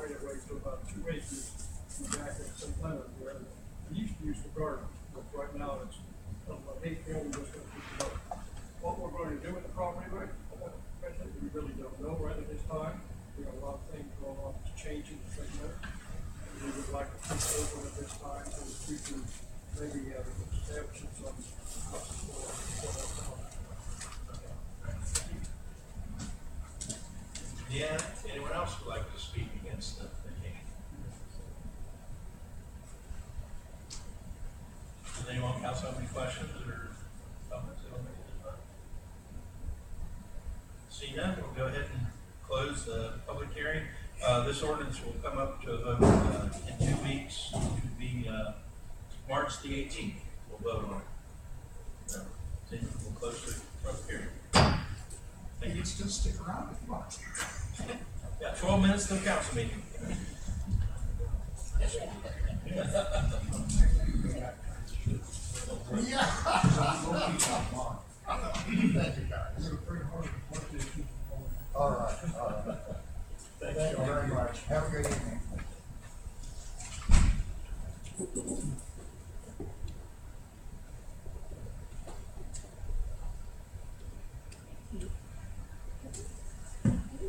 right away to about 2 acres back at St. Leonard, where we used to use the garden, but right now it's about 8 buildings just going to keep it up. What we're going to do with the property right, we really don't know right at this time. We have a lot of things going on that's changing in St. Leonard. We would like to keep it open at this time so the future, maybe establishing some. Yeah, anyone else would like to speak against the vacation? Does anyone else have any questions or comments? Seeing none, we'll go ahead and close the public hearing. This ordinance will come up to a vote in 2 weeks. It will be March the 18th. We'll vote on it. We'll close the public hearing. You can still stick around if you want. Got 12 minutes to the council meeting. Yeah. Thank you, guys. All right. Thank you very much. Have a good evening.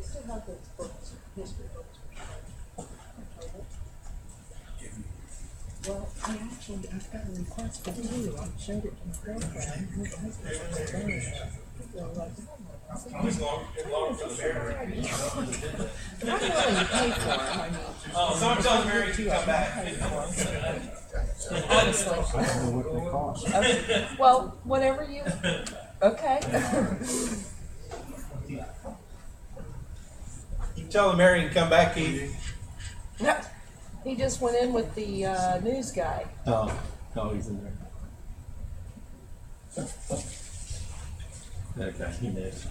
Still have those books, history books. Well, I've got a request for two. I showed it to my girlfriend. It's long for the mayor. I'm willing to pay for them. I mean, Oh, so I'm telling Mary to come back. honestly. I don't know what they cost. Okay. Well, whatever you. Okay. You tell the mayor to come back, Heath. No, he just went in with the news guy. Oh, no, he's in there. Okay, he knows.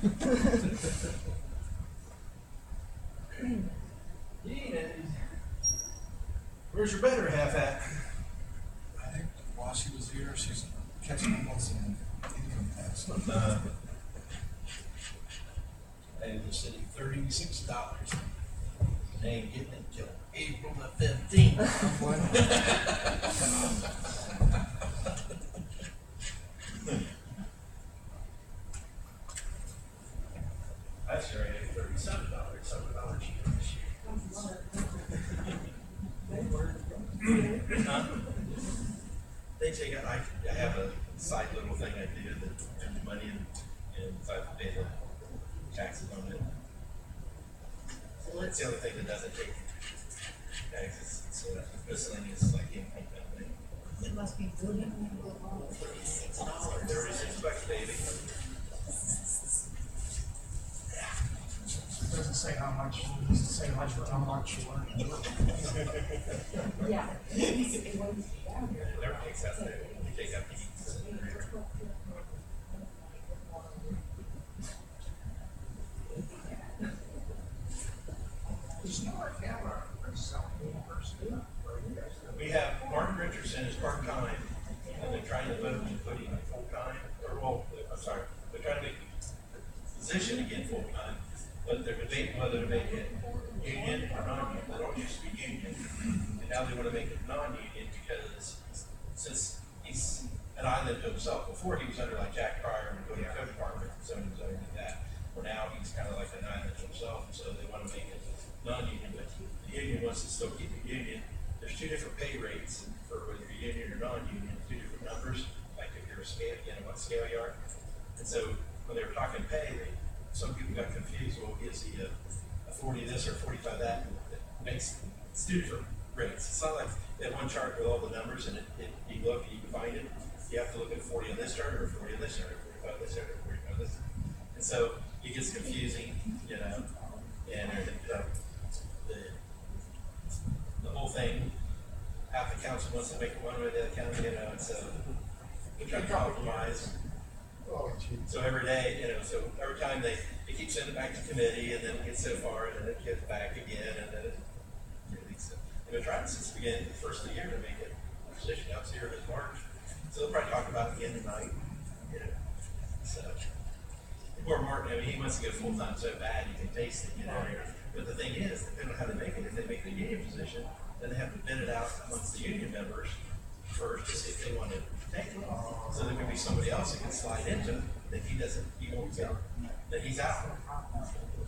Where's your better half at? I think while she was here, she's catching up on some income tax. Paid the city $36. They ain't getting it till April the 15th. That's right, $37, $7 cheaper this year. Huh? They take it, I have a side little thing I do that earns money and so I have to pay the taxes on it. Well, it's the only thing that doesn't take taxes. So miscellaneous like income that thing. It must be good. $36. $36 baby. It doesn't say how much, it doesn't say how much you earn. Yeah. Their takes out there. We take out the eats. There's no idea where South University. We have Martin Richardson is part-time, and they're trying to vote to put him full-time, or well, I'm sorry, they're trying to make the position again full-time, but they're debating whether to make it union or non-union. They don't used to be union, and now they want to make it non-union because since he's an island to himself, before he was under like Jack Pryor and go to the code department, so he was underneath that. Well, now he's kind of like an island to himself, and so they want to make it non-union, but the union wants to still keep it union. There's two different pay rates for whether you're union or non-union, two different numbers, like if you're a scale, what scale you are. And so when they were talking pay, some people got confused, well, is he a 40 this or 45 that? It's two different rates. It's not like that one chart with all the numbers and you look and you can find it. You have to look at 40 on this chart or 40 on this chart or 45 on this chart or 45 on this. And so it gets confusing, and the whole thing, half the council wants to make it one way, the other council, and so we try to compromise. So every day, so every time they keep sending it back to committee, and then it gets so far, and then it gets back again, and then they've been trying since the beginning, the first of the year to make it a position out here in March. So they'll probably talk about it again tonight, So poor Martin, I mean, he wants to go full time so bad, you can taste it, But the thing is, depending on how they make it, if they make it a union position, then they have to bid it out amongst the union members first to see if they want to take it. So there could be somebody else that can slide into it, that he won't get, that he's out.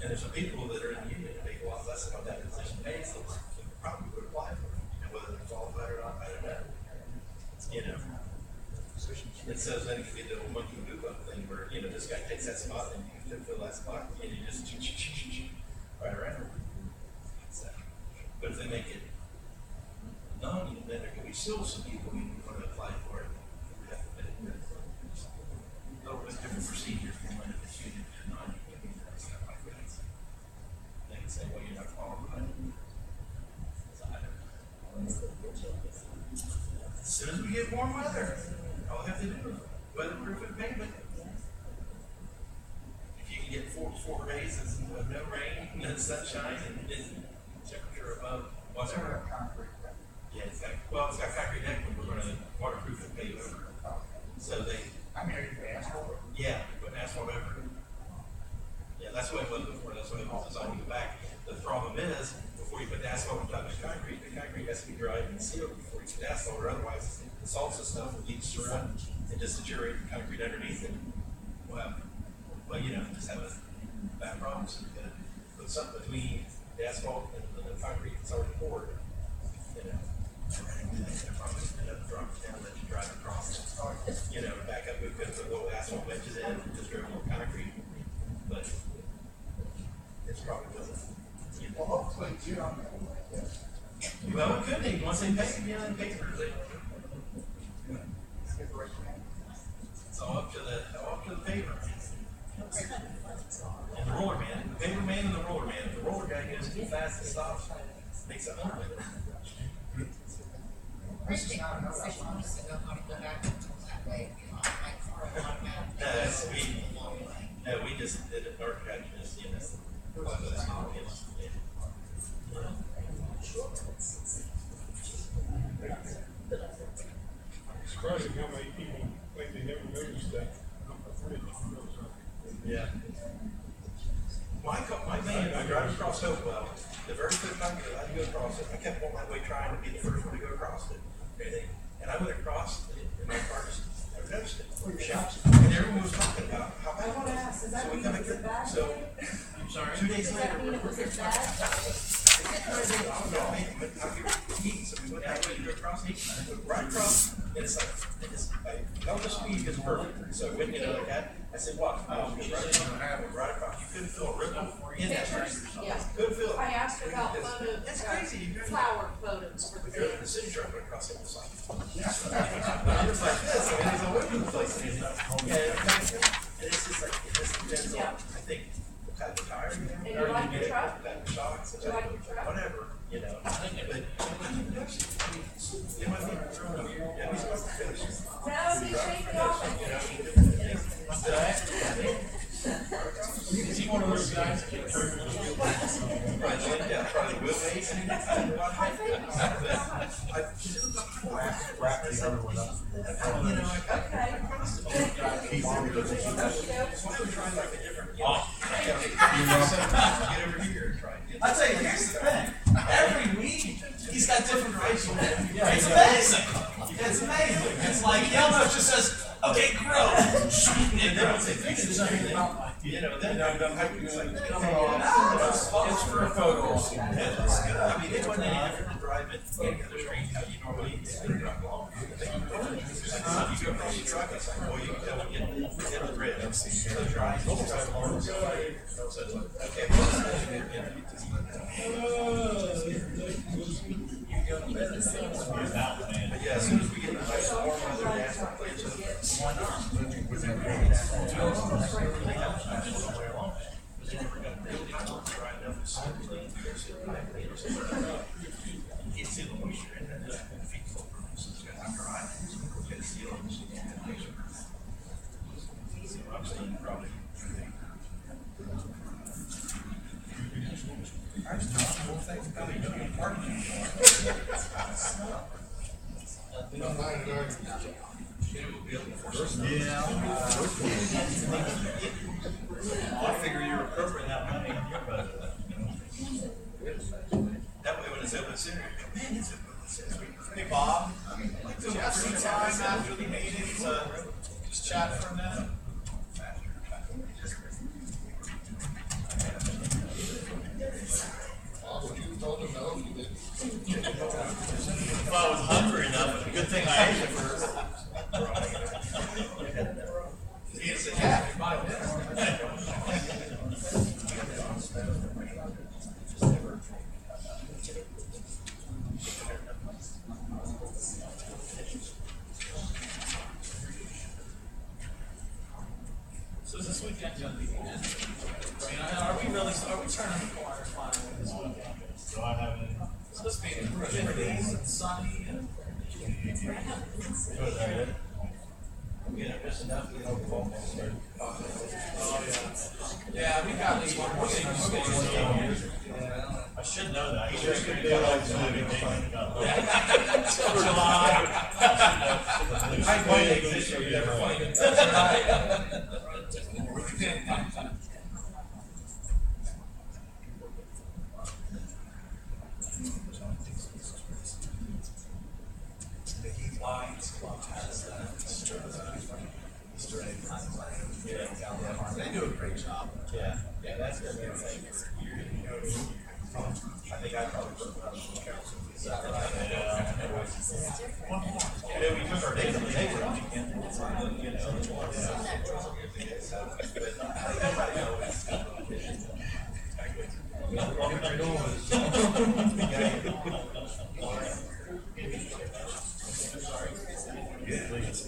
And there's some people that are in the union that make a lot less than what that position pays, so they probably would apply for it. And whether they're qualified or not, I don't know. You know. And so then it could be the little monkey move up thing where, you know, this guy takes that spot and you can fill that spot and you just right around. So, but if they make it non-union, then there could be still some people who want to apply for it. A little bit different procedure from when it's union to non-union and stuff like that. They can say, well, you're not qualified. So I don't know. As soon as we get warm weather, all we have to do is weatherproof it pavement. If you can get 4 days of no rain, no sunshine, and temperature above whatever. Yeah, it's got concrete deck, but we're going to waterproof it pave over. So they. I mean, are you asphalt? Yeah, put asphalt over it. Yeah, that's what it was before. That's what it was designed to go back. The problem is, before you put the asphalt on top of the concrete has to be dried and sealed before you put the asphalt, or otherwise the salts and stuff will leach through it and just deteriorate the concrete underneath it. Well, you know, just have a bad problem. So you got to put something between the asphalt and the concrete that's already poured. You know, and probably end up dropping down, let you drive across. You know, back up, we could put little asphalt wedges in and just drove more concrete. But it's probably doesn't. You know. Well, hopefully, you don't know. Well, it could be, once they pay, yeah, they pay for it. It's all up to the paver. And the roller man, the paver man and the roller man. If the roller guy goes too fast and stops, makes a hump with it. We just did it, our guy just, you know, Surprising how many people think they never noticed that. Yeah. My man, I drive across Hopewell, the very first time I had to go across it, I kept on my way trying to be the first one to go across it. And I went across it, and my car just never noticed it. And everyone was talking about how bad it was. So we come again. So, I'm sorry. 2 days later, we're Heath, so we went that way to go across Heath, and I went right across, and it's like, all the speed is perfect. So I went, you know, like that. I said, what? Right across. You couldn't feel a ripple in that train. Yeah. Couldn't feel it. I asked her about photos. That's crazy. Flower photos for We the drove in kids. the city truck went across it, was like, it was like this. I mean, it's all over the place. And it's just like, it just depends on, I think, the type of tire you have. And you like your truck? The type of shocks, the You type like of your truck? whatever, you know. But, it might be, yeah, he's supposed to finish. No, he shake it off. Is he one of those guys that get turned on? Probably wheelbase. Wrap the other one up. You know, Okay. get over here and try and get. I tell you, here's the thing. Every week, he's got different facial. It's amazing. It's amazing. It's like he almost just says, "Okay, grow." And then once they fix it, you know, then it's like, It's for a photo. I mean, it wasn't any different than driving any other street how you normally drive along. You go across the truck, it's like, well, you can tell when you get the bridge. So drive along. So it's like, okay, but yeah, as soon as we get the nice warm weather, that's my place. Why not? It's in the moisture and then the feet full of so it's got to dry. Get a seal and just get the moisture. So I'm saying probably. I just don't know what things about it. Parking. I figure you're recovering that money in your budget. thing I ate first. It's a cat, 5 minutes. So is this weekend gonna be good? I mean, are we turning the corner finally this weekend? Do I have any? It's supposed to be in the 50s and sunny and. Yeah, just enough to get over football. Yeah, we got these one more thing. I should know that. You should be like July. I might exist, you never find it. The Heath Lions Club has that. They do a great job. Yeah, that's gonna be a thing for years. I think I probably put that on the council. Is that right? Yeah, we took our days on the neighborhood weekend. You know.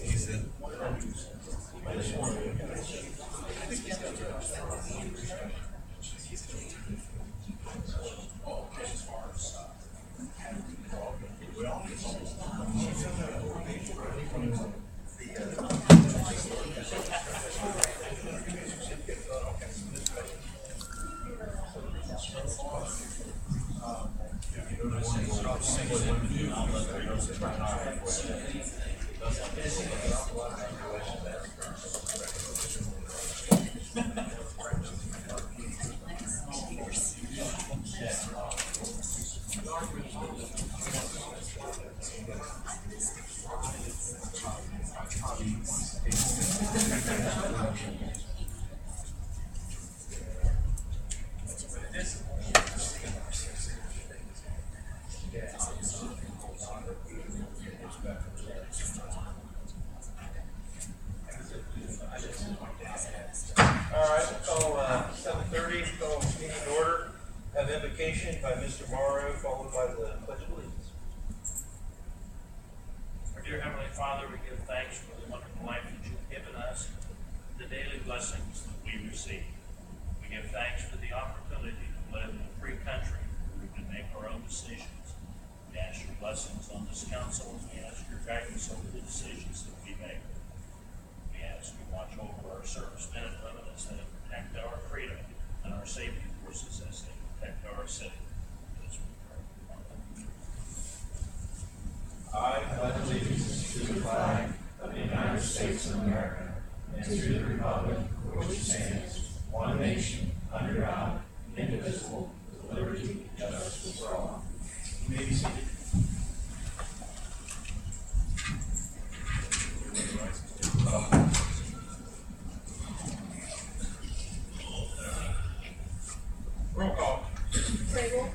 He's in. Invocation by Mr. Morrow, followed by the Pledge of Allegiance. Our dear Heavenly Father, we give thanks for the wonderful life that you've given us, the daily blessings that we receive. We give thanks for the opportunity to live in a free country where we can make our own decisions. We ask your blessings on this council, and we ask your guidance over the decisions that we make. We ask you watch over our servicemen and women as they protect our freedom and our safety forces as they protect our city. As we pray. I pledge allegiance to the flag of the United States of America and to the republic for which it stands, one nation, under God, indivisible, with liberty and justice for all. You may be seated. Roll call. Crable,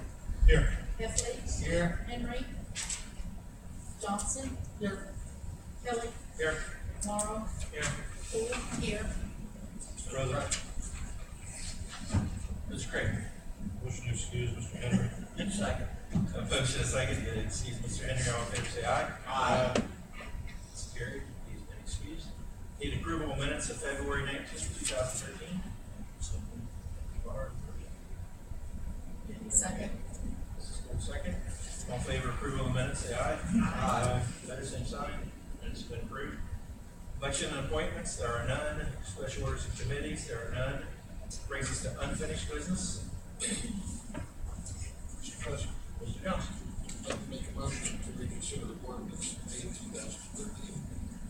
Here. Heffley. Here. Henry. Johnson. Here. Kelly. Here. Morrow. Here. Poole. Here. Mr. President. Mr. Craig. Motion to excuse Mr. Henry. Second. A motion and a second to excuse Mr. Henry. All in favor, say aye. Aye. It's carried. He's been excused. Need approval of minutes of February 19th, 2013. So, Second. Second. All in favor of approval of the minutes, say aye. Aye. Better same sign. Minutes have been approved. Election and appointments, there are none. Special orders and committees, there are none. Brings us to unfinished business. Mr. President, Mr. Johnson. I'd like to make a motion to reconsider the ordinance 8/2013.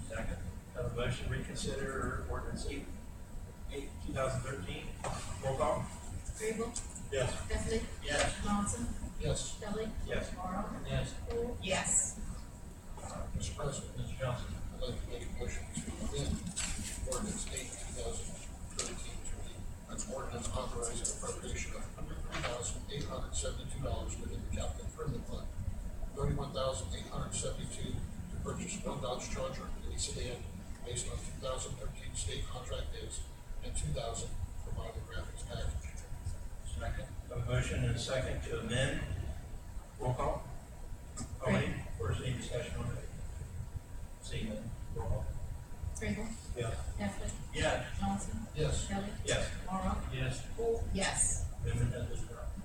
Second. Have a motion to reconsider ordinance 8/2013. Roll call. Crable. Yes. Heffley. Yes. Johnson. Yes. Kelly. Yes. Morrow. Yes. Poole. Yes. Mr. President, Mr. Johnson. I'd like to make a motion to amend ordinance 8/2013 to read an ordinance authorizing appropriation of $103,872 within the capital improvement fund, $31,872 to purchase one Dodge Charger, any sedan, based on 2013 state contract bids, and 2,000 for model graphics package. Second. A motion and a second to amend. Roll call. Oh, wait, first any discussion on it? Seeing none. Roll call. Grable? Yes. Heffley? Yeah. Johnson? Yes. Kelly? Yes. Morrow? Yes. Poole? Yes. Amendment has been adopted.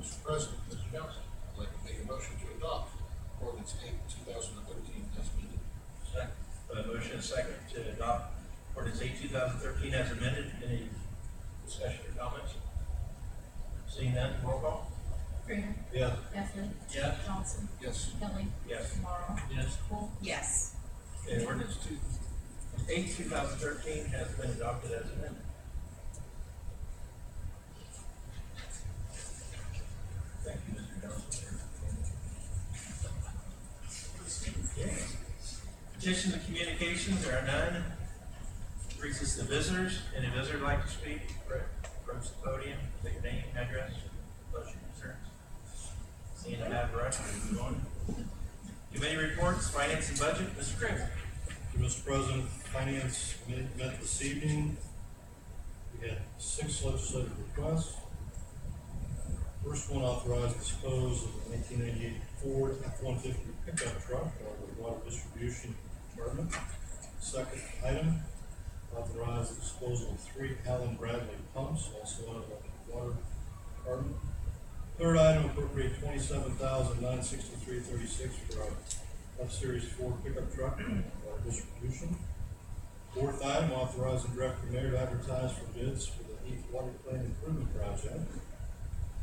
Mr. President, Mr. Johnson, I'd like to make a motion to adopt ordinance 8, 2013 as amended. Second. A motion and a second to adopt ordinance 8, 2013 as amended. Any discussion or comments? Seeing none, roll call. Grable? Yes. Heffley? Yes. Johnson? Yes. Kelly? Yes. Morrow? Yes. Poole? Yes. Okay, ordinance 8, 2013 has been adopted as amended. Thank you, Mr. Johnson. Okay. Petitions and communications, there are none. Brings us to visitors. Any visitor like to speak? Approach the podium, state your name, address, question, concerns. Seeing none, have right, we move on. Committee reports, finance and budget, Mr. Crable. Mr. President, Finance met this evening. We had 6 legislative requests. First one authorized dispose of a 1998 Ford F-150 pickup truck of the Water Distribution Department. Second item, authorized the disposal of 3 Allen Bradley pumps, also out of the Water Department. Third item, appropriate $27,963.36 for our F-Series Ford pickup truck, Water Distribution. Fourth item, authorize and direct the mayor to advertise for bids for the Heath Water Plant Improvement Project.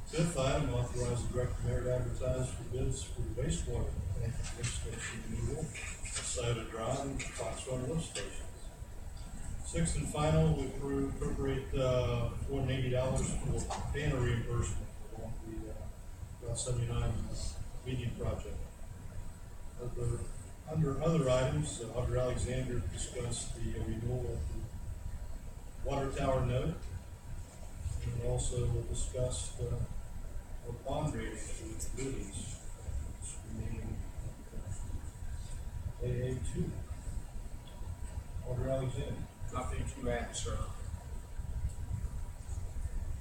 Fifth item, authorize and direct the mayor to advertise for bids for the wastewater plant lift station removal, Sauter Drive, and Foxwater lift stations. Sixth and final, we appropriate $480 for banner reimbursement along the Route 79 median project. Under other items, Auditor Alexander discussed the renewal of the water tower note, and also discussed our bond rating with Moody's, remaining AA2. Auditor Alexander. Nothing to add, sir.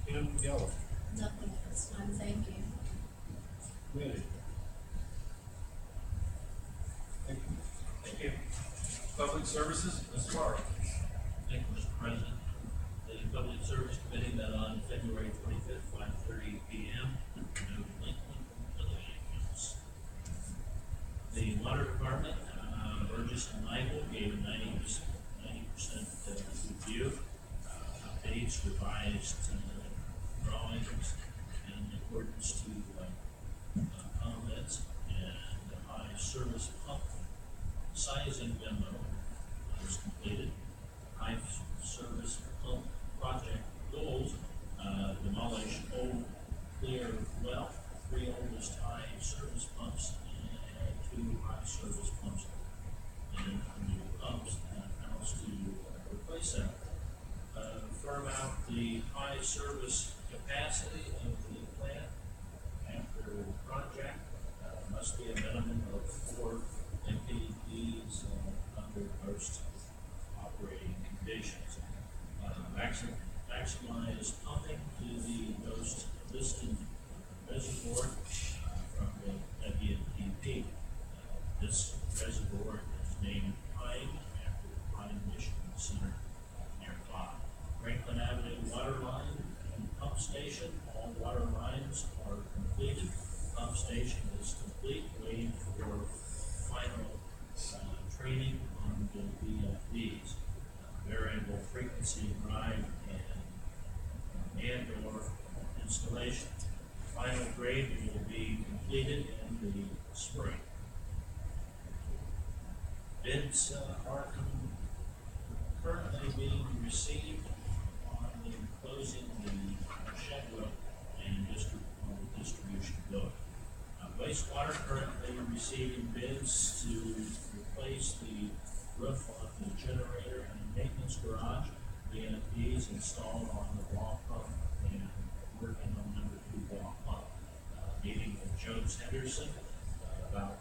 Kim Geller. Nothing at this time, thank you. Committee. Thank you. Thank you. Public Services, Mr. Morrow. Thank you, Mr. President. The Public Service Committee met on February 25th, 5:30 p.m. No delinquent utility accounts. The Water Department, Burgess and Michael gave 90% review, updates, revised drawings in accordance to comments, and the high service pump sizing memo was completed. High service pump project goals, demolish old clear well, 3 oldest high service pumps, and 2 high service pumps, and new pumps and house to replace them. Firm out the high service capacity of the plant after the project. Must be a minimum of 4 MPDs under most operating conditions. Maximize pumping to the most distant reservoir from the WNPP. This reservoir is named Pine after the Pine Mission Center nearby. Franklin Avenue water line and pump station, all water lines are completed. Pump station is complete, waiting for final training on the VFDs. Variable frequency drive and or installation. Final grade will be completed in the spring. Bids are currently being received on the closing the Shedwell and distribution building. Wastewater currently receiving bids to replace the roof on the generator and maintenance garage. The VFDs installed on the wall pump and working on number 2 wall pump. Meeting with Jones Henderson about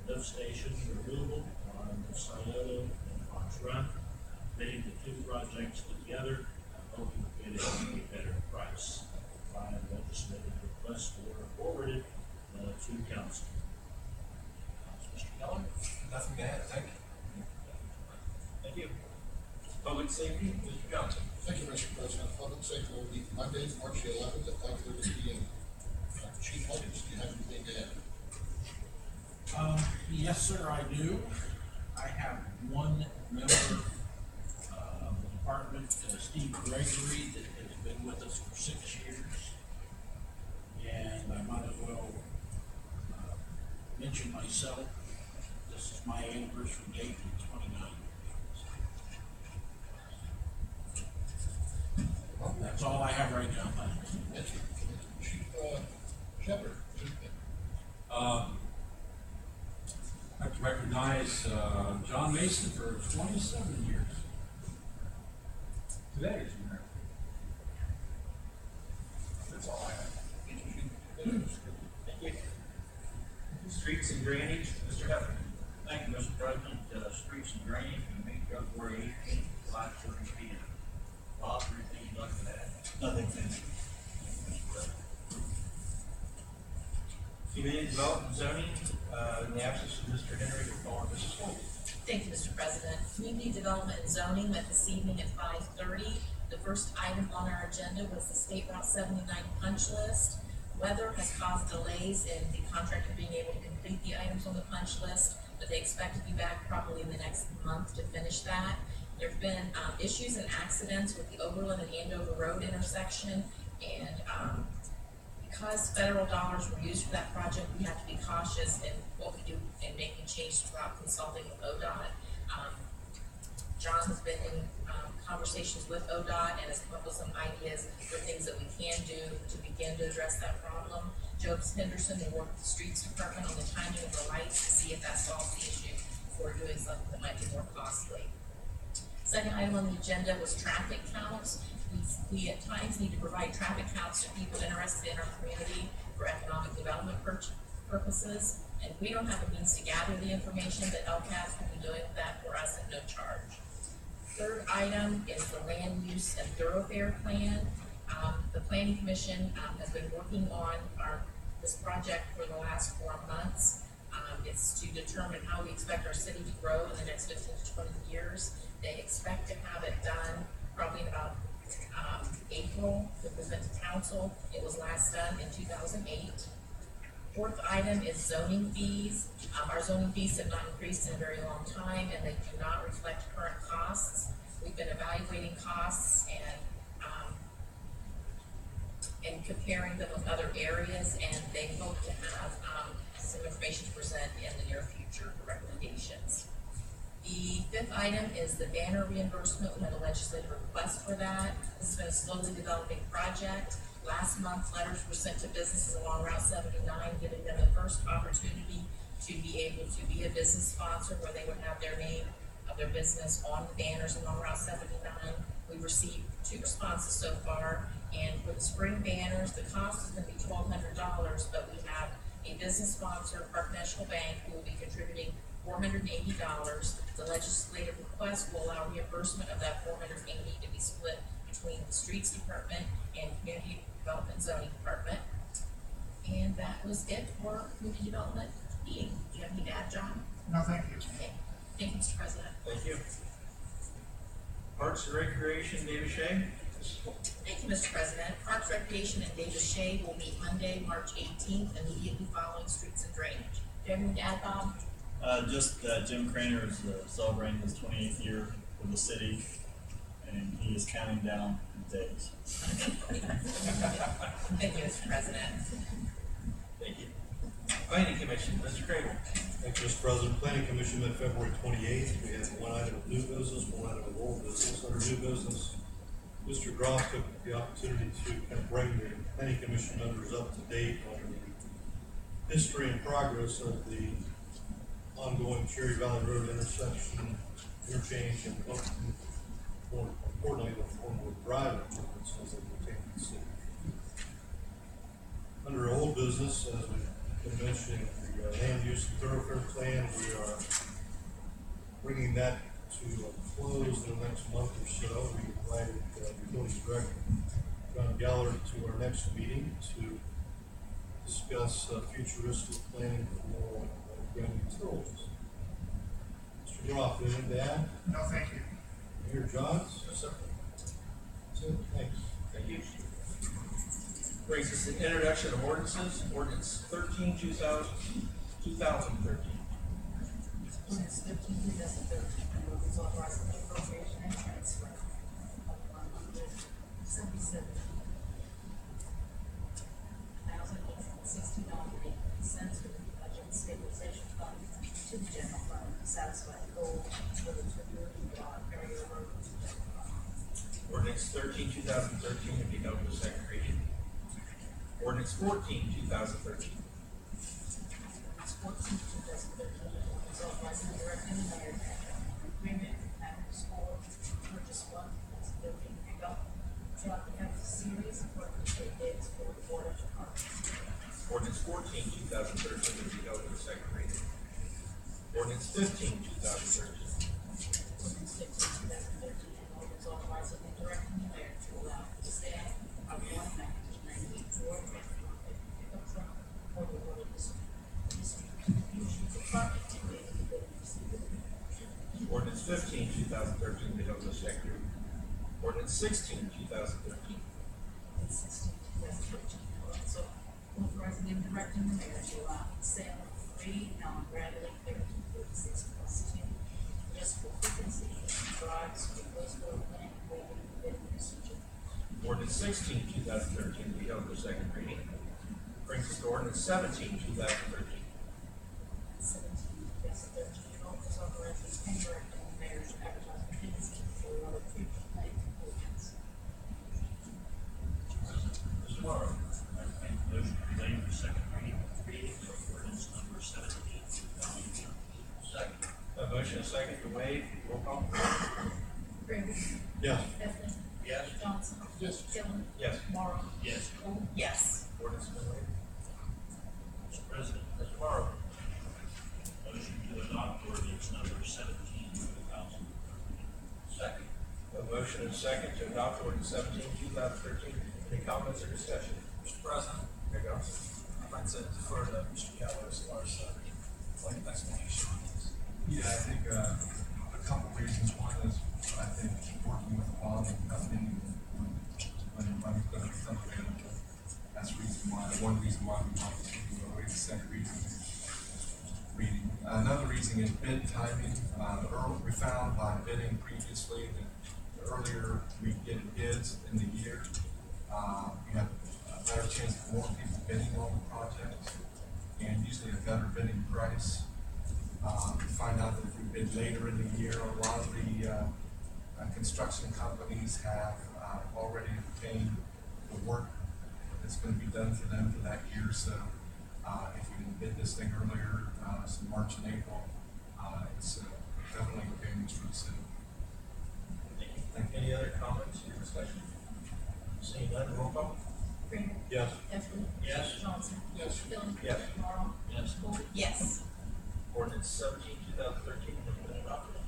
lift station removal on Scioto and Fox Run. Bidding the two projects together, hoping to get a better price. Five legislative requests were forwarded to council. Mr. Keller? Nothing to add, thank you. Thank you. Public safety, Mr. Johnson. Thank you, Mr. President. Public safety will meet Monday, March the 11th at 5:30 p.m. Chief Hodges, do you have anything to add? Yes, sir, I do. I have one member of the department, Steve Gregory, that has been with us for 6 years. And I might as well mention myself. This is my anniversary date in 29. That's all I have right now, thanks. Thank you. Chief Shepherd. I'd like to recognize John Mason for 27 years. Today is your birthday. That's all I have. Thank you. Streets and drainage, Mr. Heffernan. Thank you, Mr. President. Streets and drainage, we meet February 18th, 5:30 p.m. Bob, anything you'd like to add? Nothing, thank you. Community development zoning, in the absence of Mr. Henry, we'll call on Mrs. Holt. Thank you, Mr. President. Community Development and Zoning met this evening at 5:30. The first item on our agenda was the State Route 79 punch list. Weather has caused delays in the contractor being able to complete the items on the punch list, but they expect to be back probably in the next month to finish that. There've been issues and accidents with the Overland and Andover Road intersection, and because federal dollars were used for that project, we have to be cautious in what we do in making changes without consulting with ODOT. John has been in conversations with ODOT and has come up with some ideas for things that we can do to begin to address that problem. Jobs Henderson will work with the streets department on the timing of the lights to see if that solves the issue before doing something that might be more costly. Second item on the agenda was traffic counts. We at times need to provide traffic counts to people interested in our community for economic development purposes. And we don't have a means to gather the information, but LCAS will be doing that for us at no charge. Third item is the land use and thoroughfare plan. The planning commission has been working on this project for the last 4 months. It's to determine how we expect our city to grow in the next 15 to 20 years. They expect to have it done probably in about April to present to council. It was last done in 2008. Fourth item is zoning fees. Our zoning fees have not increased in a very long time, and they do not reflect current costs. We've been evaluating costs and comparing them with other areas, and they hope to have some information to present in the near future for recommendations. The fifth item is the banner reimbursement. We have a legislative request for that. This has been a slowly developing project. Last month, letters were sent to businesses along Route 79, giving them the first opportunity to be able to be a business sponsor where they would have their name of their business on the banners along Route 79. We've received 2 responses so far, and for the spring banners, the cost is going to be $1,200, but we have a business sponsor, Park National Bank, who will be contributing $480. The legislative request will allow reimbursement of that $480 to be split between the Streets Department and Community Development Zoning Department. And that was it for Community Development meeting. Do you have any to add, John? No, thank you. Okay. Thank you, Mr. President. Thank you. Parks and Recreation, David Shea. Thank you, Mr. President. Parks, Recreation, and Davis Shea will meet Monday, March 18th, immediately following Streets and Drainage. Do you have anything to add, Bob? Just Jim Craner is celebrating his 28th year with the city, and he is counting down the days. Thank you, Mr. President. Thank you. Planning Commission, Mr. Cramer. Thank you, Mr. President. Planning Commission met February 28th. We had 1 item of new business, 1 item of old business. Under new business, Mr. Groff took the opportunity to kind of bring the Planning Commission members up to date on the history and progress of the ongoing Cherry Valley Road intersection, interchange, and more importantly, the Formwood Drive improvements as they pertain to the city. Under old business, as we've been mentioning, the the land use and thoroughfare plan, we are bringing that to a close in the next month or so. We invited Utilities Director John Geller to our next meeting to discuss futuristic planning for ground utilities. Mr. Groff, anything to add? No, thank you. Mayor Johns? Yes, sir. That's it, thanks. Thank you. Brings us to introduction of ordinances, ordinance 2013. Ordinance 13/2013, an ordinance authorizing the appropriation and transfer of $177,860.08 from the budget stabilization fund to the general fund to satisfy the goals for the Tribune area road. Ordinance 13/2013 will be held for second reading. Ordinance 14/2013. Ordinance 14/2013, is authorizing and directing the mayor to enter an agreement with Packard School to purchase one 2013 pickup truck F-Series according to state bids for the Board of Departments. Ordinance 14/2013 will be held for second reading. Ordinance 15/2013. Ordinance 15/2013, an ordinance authorizing and directing the mayor to allow the sale of one 1998 Ford F-150 pickup truck for the Board of Distribution Department to make the bid procedure. Ordinance 15/2013 will be held for second reading. Ordinance 16/2013. Ordinance 16/2013, an ordinance authorizing and directing the mayor to allow the sale of 3 Allen Bradley 3236+2 municipal frequency drives for wastewater plant waiving the bid procedure. Ordinance 16/2013 will be held for second reading. Brings us to ordinance 17/2013. 17/2013, an ordinance authorizing and directing the mayor to advertise vacancy for water treatment plant improvements. Mr. Morrow. I make a motion to waive the second reading for ordinance number 17/2013. Second. A motion and a second to waive, roll call. Kramer. Yes. Heflin. Yes. Johnson. Yes. Dillon. Yes. Morrow. Yes. Cole. Yes. Ordinance been waived. Mr. President, Mr. Morrow. motion to adopt ordinance number 17/2013. Second. A motion and a second to adopt ordinance 17/2013. Any comments or discussion? Mr. President, There you go. I'd like to defer to Mr. Keller as far as, like, explanation on this. Yeah, I think, a couple reasons. One is, I think, working with Bob and company, when money's gonna become available. That's one reason why we want to wait the second reading. Another reason is bid timing. We found by bidding previously that the earlier we get bids in the year, we have a better chance of more people bidding on the projects, and usually a better bidding price. We find out that if we bid later in the year, a lot of the construction companies have already obtained the work that's going to be done for them for that year. So if we can bid this thing earlier, so March and April, it's definitely a advantage for the city. Thank you. Any other comments or discussion? Seeing none, roll call. Kramer. Yes. Heflin. Yes. Johnson. Yes. Dillon. Yes. Morrow. Yes. Cole. Yes. Ordinance 17/2013 has been adopted.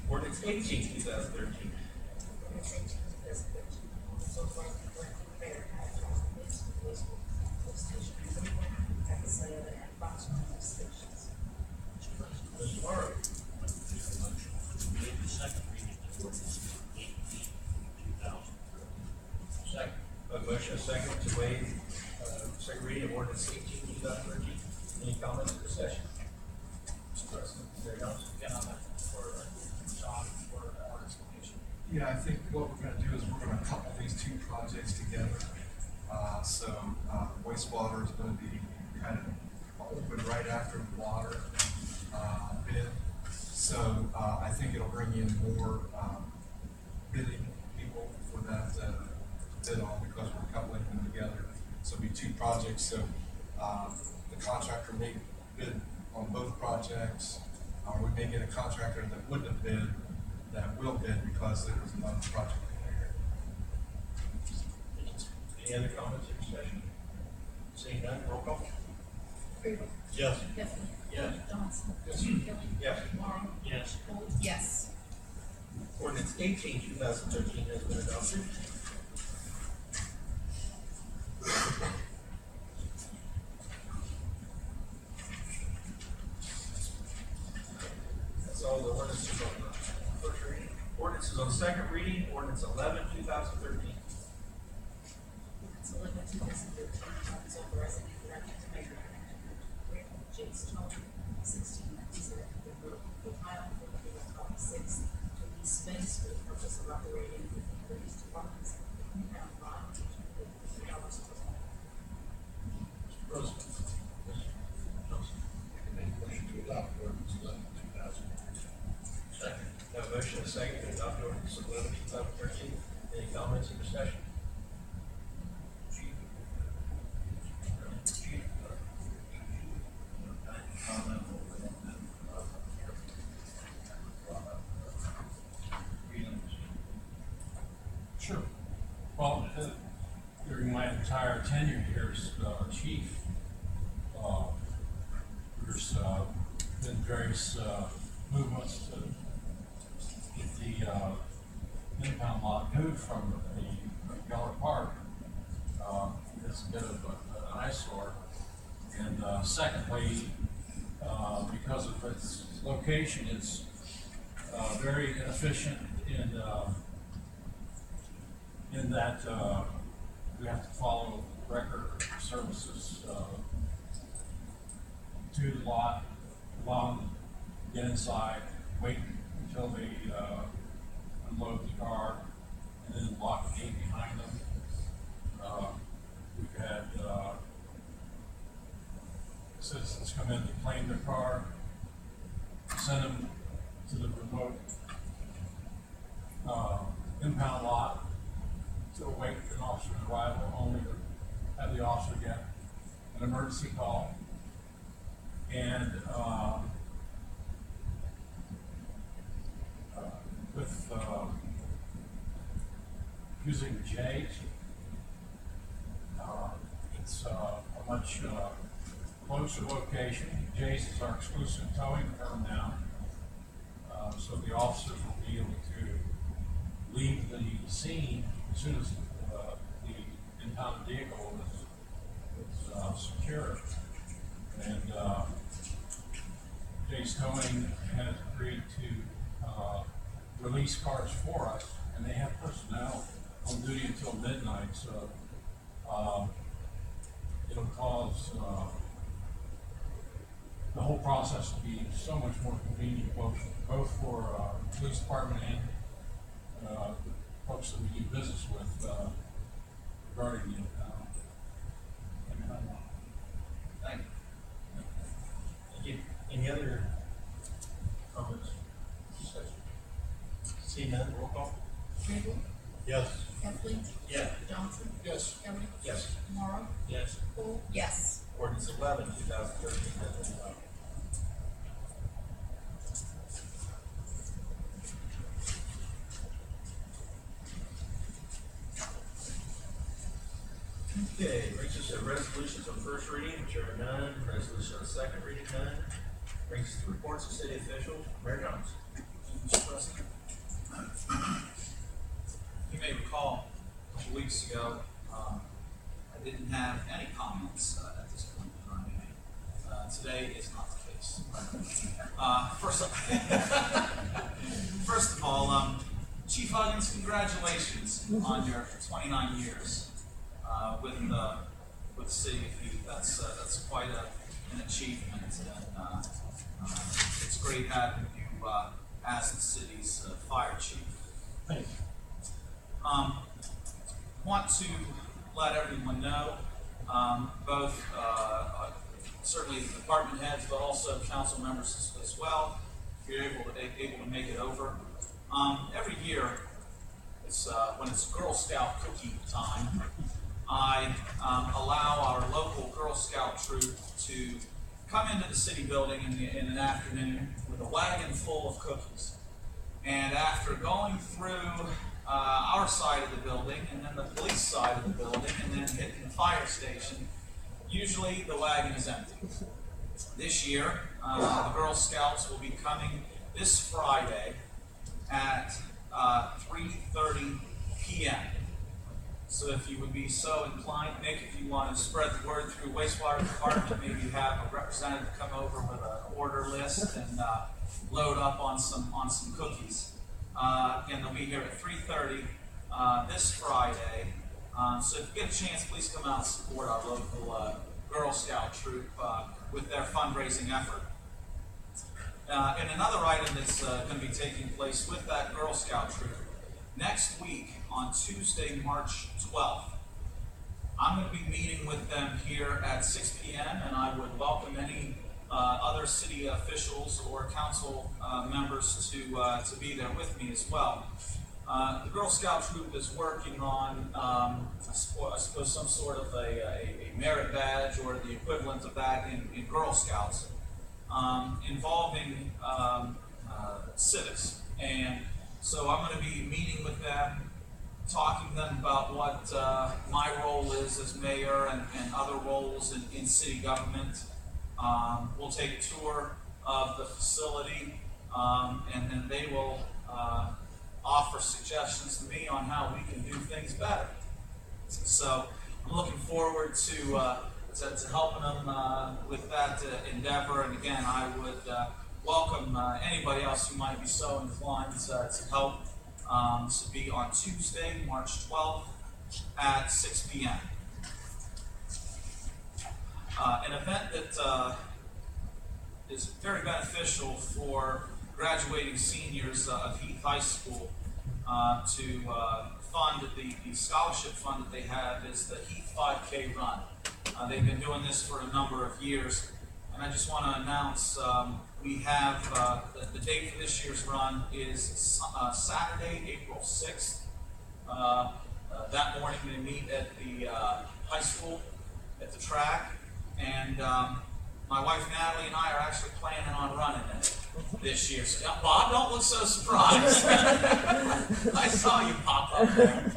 Ordinance 18/2013. Ordinance 18/2013, ordinance authorizing and directing the mayor to advertise the bids for the wastewater lift station improvement at the site of the Fox Lift stations. Mr. President, Mr. Morrow. I make a motion to waive the second reading of ordinance 18/2013. Second. A motion and a second to waive, second reading of ordinance 18/2013. Any comments or discussion? Mr. President, there you go. Again, I'd like to defer to John for our explanation. Yeah, I think what we're gonna do is we're gonna couple these two projects together. Wastewater is gonna be kind of open right after the water, bid. So, I think it'll bring in more, bidding people for that, bid on, because we're coupling them together. So it'll be two projects, so, the contractor may bid on both projects, or we may get a contractor that wouldn't have bid, that will bid because there was another project in there. Any other comments or discussion? Seeing none, roll call. Grable. Yes. Heffley. Yes. Johnson. Yes. Kelly. Yes. Tomorrow. Yes. Cole. Yes. Ordinance 18, 2013 has been adopted. That's all the ordinances on the first reading. Ordinances on second reading, ordinance 11, 2013. It's 11/2013, is authorizing the director to make James Tony, 1690, Ohio, for the 26th, to lease space for the purpose of operating the police department's impound lot, with 3 hours per day. Roseman. Make a motion to adopt ordinance 11, 2013. Second. Have a motion and a second to adopt ordinance 11, 2013. Any comments or discussion? Chief? Chief? Sure. Well, during my entire tenure here as chief, there's been various movements to get the impound lot moved from the Geller Park. It's a bit of an eyesore. And secondly, because of its location, it's very inefficient in that we have to follow record services to the lot, allow them to get inside, wait until they unload the car, and then lock the gate behind them. We've had citizens come in to claim their car, send them to the remote impound lot to await an officer's arrival, only to have the officer get an emergency call. And with using Jay's, it's a much closer location. Jay's is our exclusive towing firm now, so the officers will be able to leave the scene as soon as the impounded vehicle is secured. And Jay's Towing has agreed to release cars for us, and they have personnel on duty until midnight, so it'll cause the whole process to be so much more convenient, both for the police department and the folks that we do business with regarding the impound lot. Thank you. Any other comments? Discussion? See none, roll call. Grable. Yes. Heffley. Yes. Johnson. Yes. Kelly. Yes. Tomorrow. Yes. Cole. Yes. Ordinance 11, 2013 has been adopted. Okay, brings us to resolutions on first reading, which are none. Resolution on second reading, none. Brings us to reports of city officials. Mayor Johnson. Mr. President. You may recall a couple weeks ago, I didn't have any comments at this point in our meeting. Today is not the case. First of all, Chief Huggins, congratulations on your 29 years with the city of Heath. That's quite an achievement, and it's great having you as the city's fire chief. Thank you. Want to let everyone know, both certainly the department heads, but also council members as well, if you're able to make it over. Every year, it's when it's Girl Scout cookie time, I allow our local Girl Scout troop to come into the city building in an afternoon with a wagon full of cookies. And after going through our side of the building, and then the police side of the building, and then hitting the fire station, usually the wagon is empty. This year, the Girl Scouts will be coming this Friday at 3:30 p.m. So if you would be so inclined, Nick, if you want to spread the word through wastewater department, maybe have a representative come over with an order list and load up on some cookies. Again, they'll be here at 3:30 this Friday. So if you get a chance, please come out and support our local Girl Scout troop with their fundraising effort. And another item that's going to be taking place with that Girl Scout troop, next week on Tuesday, March 12th, I'm going to be meeting with them here at 6 p.m. and I would welcome any other city officials or council members to be there with me as well. The Girl Scout troop is working on, I suppose, some sort of a merit badge or the equivalent of that in Girl Scouts, involving civics. And so I'm going to be meeting with them, talking to them about what my role is as mayor and other roles in city government. We'll take a tour of the facility, and then they will offer suggestions to me on how we can do things better. So I'm looking forward to helping them with that endeavor. And again, I would welcome anybody else who might be so inclined to help. To be on Tuesday, March 12th at 6 p.m. An event that is very beneficial for graduating seniors of Heath High School to fund the scholarship fund that they have is the Heath 5K run. They've been doing this for a number of years, and I just want to announce we have the date for this year's run is Saturday, April 6th. That morning they meet at the high school at the track, and my wife Natalie and I are actually planning on running it this year. So, Bob, don't look so surprised. I saw you pop up there.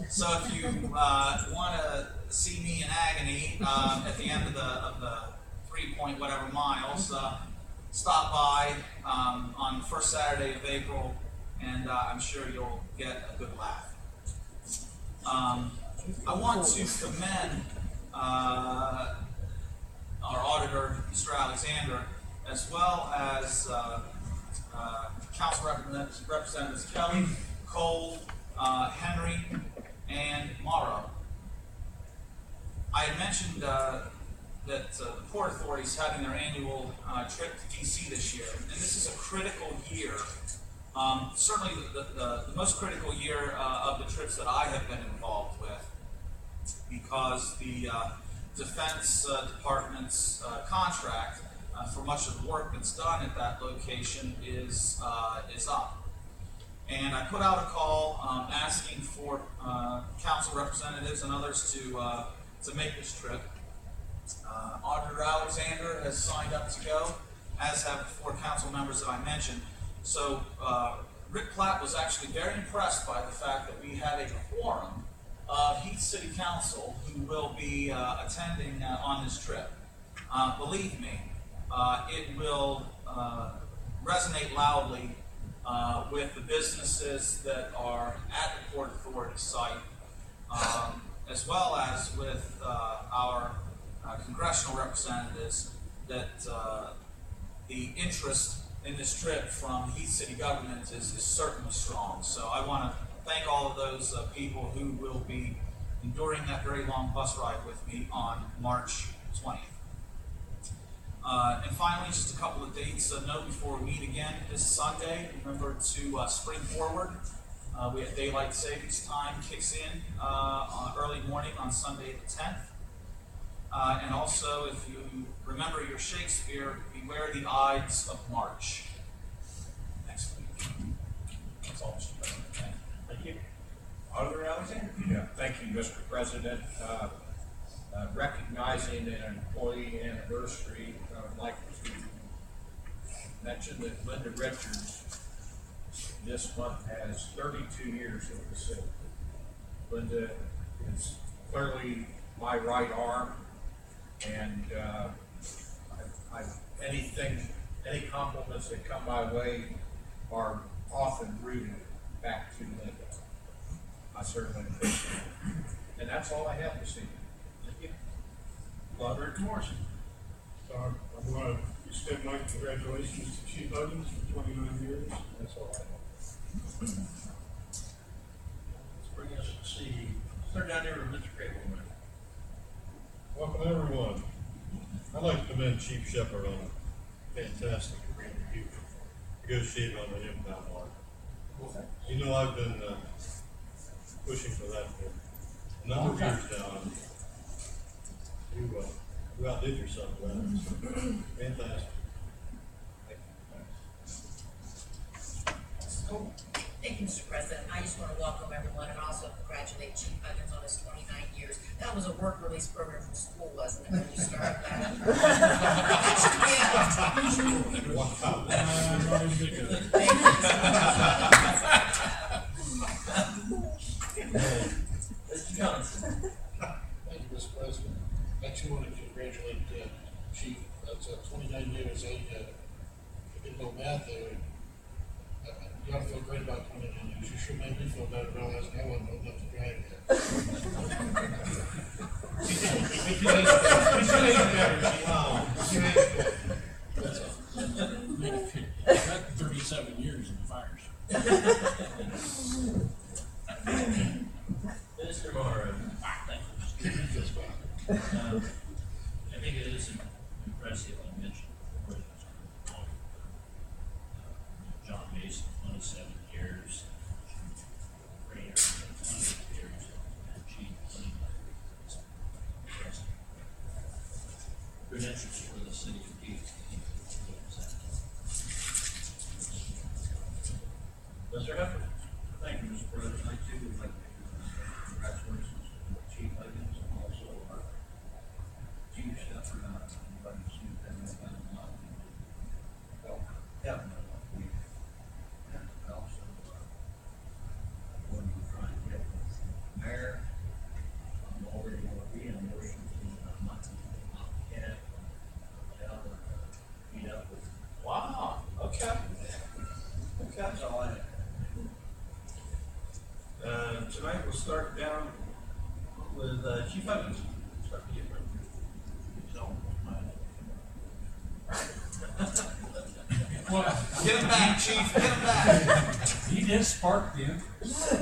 So if you want to see me in agony at the end of the 3 whatever miles, stop by on the first Saturday of April, and I'm sure you'll get a good laugh. I want to commend our auditor, Mr. Alexander, as well as Council Representatives Kelly, Cole, Henry, and Morrow. I had mentioned that the Port Authority is having their annual trip to DC this year, and this is a critical year. Certainly the most critical year of the trips that I have been involved with, because the Defense Department's contract for much of the work that's done at that location is up. And I put out a call asking for council representatives and others to make this trip. Auditor Alexander has signed up to go, as have the 4 council members that I mentioned. So Rick Platt was actually very impressed by the fact that we had a quorum of Heath City Council who will be attending on this trip. Believe me, it will resonate loudly with the businesses that are at the Port Authority site, as well as with our congressional representatives, that the interest in this trip from Heath City government is certainly strong. So I want to thank all of those people who will be enduring that very long bus ride with me on March 20th. And finally, just a couple of dates to note before we meet again. This Sunday, remember to spring forward. We have daylight savings time kicks in on early morning on Sunday the 10th. And also, if you remember your Shakespeare, beware the Ides of March. Next week. That's all, Mr. President. Thank you. Auditor Alexander? Yeah, thank you, Mr. President. recognizing an employee anniversary, I would like to mention that Linda Richards this month has 32 years with the city. Linda is clearly my right arm, and any compliments that come my way are often rooted back to Linda. I certainly appreciate it. And that's all I have this evening. Thank you. Robert Morrison. I'm going to extend my congratulations to Chief Huggins for 29 years. That's all I have. Let's bring us to see, start down there with Mr. Crable. Welcome, everyone. I'd like to commend Chief Shepherd on a fantastic agreement you negotiated on the impound market. You know, I've been pushing for that for a number of years now. And you outdid yourself with that. Fantastic. Thank you, Mr. President. I just want to welcome everyone and also congratulate Chief Huggins on his 29 years. That was a work release program from school, wasn't it, when you started that? Wow. Mr. Johnson. Thank you, Mr. President. I too want to congratulate Chief. That's 29 years. I didn't know math there. You ought to feel great about 29 years. You sure made me feel better realizing I wasn't old enough to drive yet. Wow. That's all. 37 years in the fires. Mr. Morrow. Feels bad. I think it is impressive, I mentioned before, John Mason, 27 years, Rainer, 20 years, and Chief, 29 years. Impressive. Credentials for the city of Heath. Mr. Heffer. Thank you, Mr. President. I too would like to congratulations to Chief Huggins and also our Chief Shepherd. I'd like to see them in well, yeah. And also, when you try and get the mayor, I'm already going to be in motion to not get down or meet up with. Wow, okay. Okay. That's all I have. Tonight we'll start down with Chief Huggins. Start with you, bro. Well, Get him back, Chief, get him back. he did spark the interest.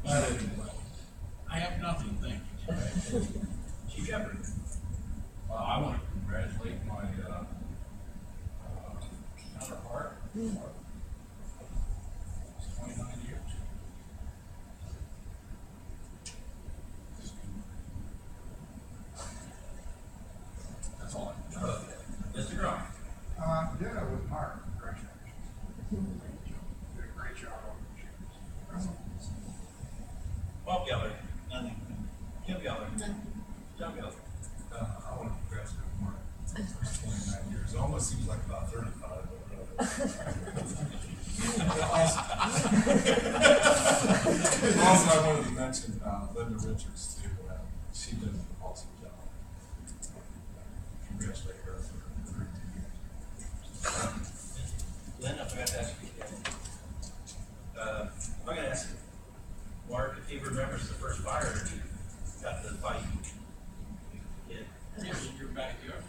But anyway, I have nothing, thank you. Chief Shepherd. I want to congratulate my counterpart. It's 29 years. That's all I have. Mr. Grom. Yeah, with Mark, congratulations. Did a great job on the machines. Bob Geller. Nothing. Kim Geller. John Geller. I want to congratulate Mark. 29 years. It almost seems like about 35. Also, I wanted to mention Linda Richards too. She did an awesome job. Congratulate her for 32 years. Lynn, I forgot to ask you. I'm going to ask Mark if he remembers the first fire that he got to fight. Yeah. Yes, in your backyard.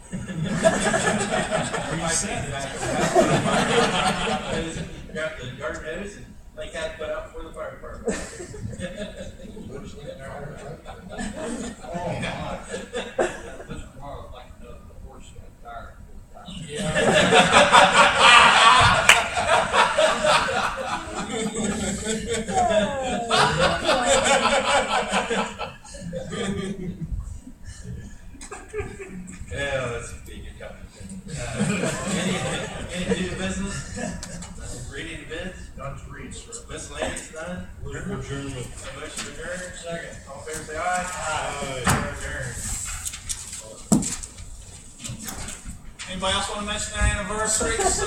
Grabbed the garden hose and like had to put out for the fire department. Oh, my. Mr. Morrow would like to know the horse got tired. Yeah. Yeah, that's a big company. Any new business? Reading the bids? Not to read, sir. Miscellaneous, none? Adjournment. Motion adjourned, second. All in favor, say aye. Aye. Adjourned. Anybody else want to mention their anniversaries?